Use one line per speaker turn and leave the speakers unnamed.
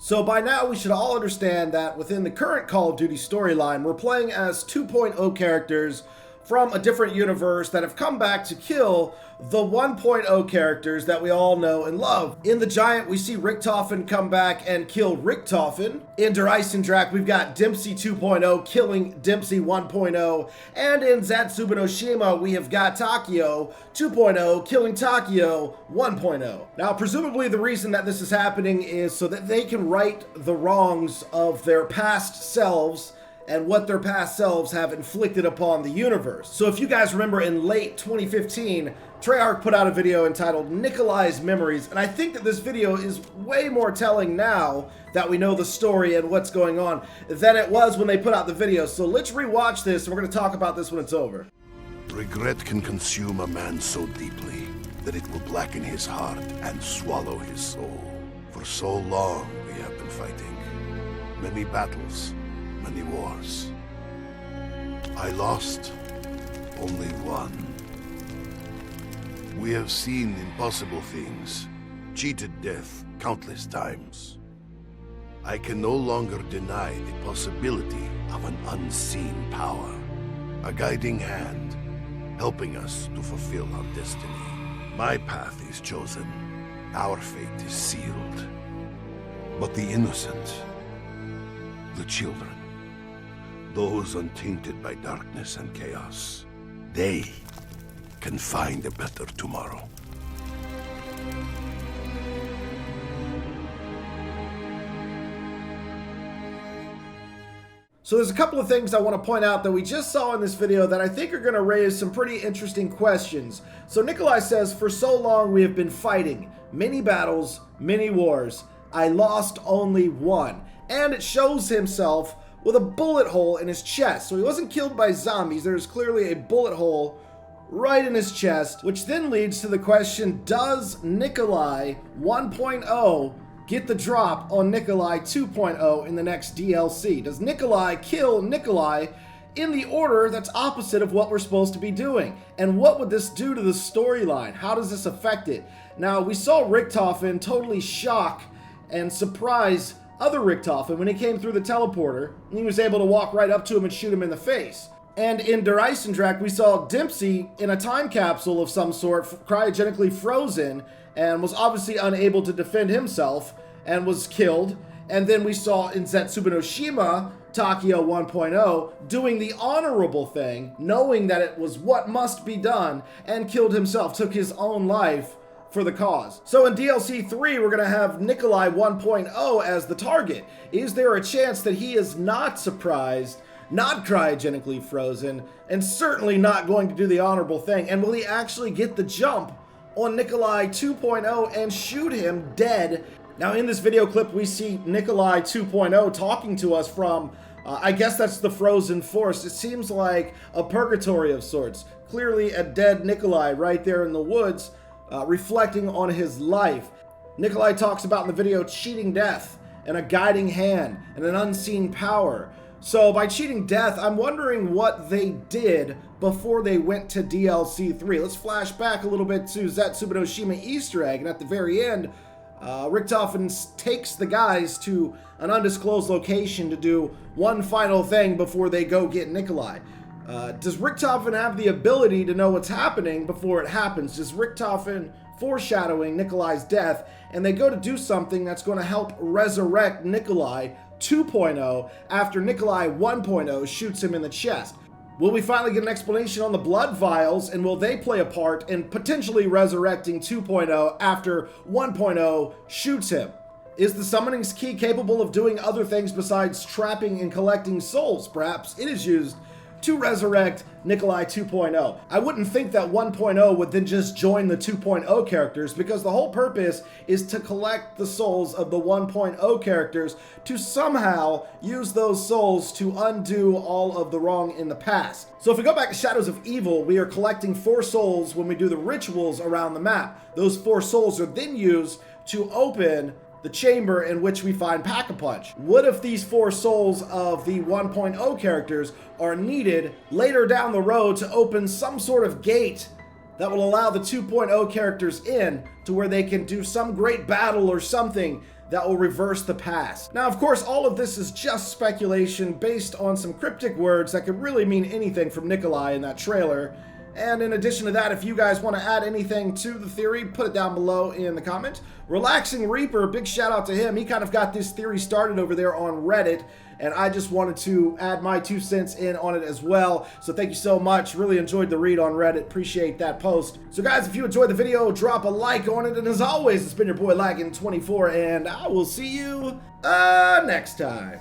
So by now we should all understand that within the current Call of Duty storyline, we're playing as 2.0 characters from a different universe that have come back to kill the 1.0 characters that we all know and love. In The Giant, we see Richtofen come back and kill Richtofen. In Der Eisendrache, we've got Dempsey 2.0 killing Dempsey 1.0. And in Zatsuba-no-Shima, we have got Takeo 2.0 killing Takeo 1.0. Now, presumably the reason that this is happening is so that they can right the wrongs of their past selves and what their past selves have inflicted upon the universe. So if you guys remember, in late 2015, Treyarch put out a video entitled Nikolai's Memories, and I think that this video is way more telling now that we know the story and what's going on than it was when they put out the video. So let's rewatch this, and we're going to talk about this when it's over.
Regret can consume a man so deeply that it will blacken his heart and swallow his soul. For so long we have been fighting. Many battles, many wars. I lost only one. We have seen impossible things, cheated death countless times. I can no longer deny the possibility of an unseen power, a guiding hand, helping us to fulfill our destiny. My path is chosen, our fate is sealed. But the innocent, the children, those untainted by darkness and chaos, they can find a better tomorrow.
So there's a couple of things I want to point out that we just saw in this video that I think are going to raise some pretty interesting questions. So Nikolai says, for so long we have been fighting, many battles, many wars. I lost only one. And it shows himself with a bullet hole in his chest. So he wasn't killed by zombies. There's clearly a bullet hole right in his chest, which then leads to the question, does Nikolai 1.0 get the drop on Nikolai 2.0 in the next DLC? Does Nikolai kill Nikolai in the order that's opposite of what we're supposed to be doing? And what would this do to the storyline? How does this affect it? Now, we saw Richtofen totally shock and surprise other Richtofen when he came through the teleporter, and he was able to walk right up to him and shoot him in the face. And in Der Eisendrache, we saw Dempsey in a time capsule of some sort, cryogenically frozen, and was obviously unable to defend himself, and was killed. And then we saw in Zatsuba-no-Shima, Takeo 1.0 doing the honorable thing, knowing that it was what must be done, and killed himself, took his own life for the cause. So in DLC 3, we're going to have Nikolai 1.0 as the target. Is there a chance that he is not surprised, not cryogenically frozen, and certainly not going to do the honorable thing? And will he actually get the jump on Nikolai 2.0 and shoot him dead? Now in this video clip, we see Nikolai 2.0 talking to us from, I guess that's the frozen forest. It seems like a purgatory of sorts. Clearly a dead Nikolai right there in the woods, reflecting on his life. Nikolai talks about in the video cheating death and a guiding hand and an unseen power. So by cheating death, I'm wondering what they did before they went to DLC 3. Let's flash back a little bit to Zatsuba-no-Shima Easter egg, and at the very end, Richtofen takes the guys to an undisclosed location to do one final thing before they go get Nikolai. Does Richtofen have the ability to know what's happening before it happens? Does Richtofen foreshadowing Nikolai's death, and they go to do something that's going to help resurrect Nikolai 2.0 after Nikolai 1.0 shoots him in the chest? Will we finally get an explanation on the blood vials, and will they play a part in potentially resurrecting 2.0 after 1.0 shoots him? Is the summoning's key capable of doing other things besides trapping and collecting souls? Perhaps it is used to resurrect Nikolai 2.0. I wouldn't think that 1.0 would then just join the 2.0 characters, because the whole purpose is to collect the souls of the 1.0 characters to somehow use those souls to undo all of the wrong in the past. So if we go back to Shadows of Evil, we are collecting 4 souls when we do the rituals around the map. Those 4 souls are then used to open the chamber in which we find Pack-a-Punch. What if these 4 souls of the 1.0 characters are needed later down the road to open some sort of gate that will allow the 2.0 characters in to where they can do some great battle or something that will reverse the past. Now, of course, all of this is just speculation based on some cryptic words that could really mean anything from Nikolai in that trailer. And in addition to that, if you guys want to add anything to the theory, put it down below in the comments. Relaxing Reaper, big shout out to him. He kind of got this theory started over there on Reddit, and I just wanted to add my 2 cents in on it as well. So thank you so much. Really enjoyed the read on Reddit. Appreciate that post. So guys, if you enjoyed the video, drop a like on it. And as always, it's been your boy Laggin24, and I will see you next time.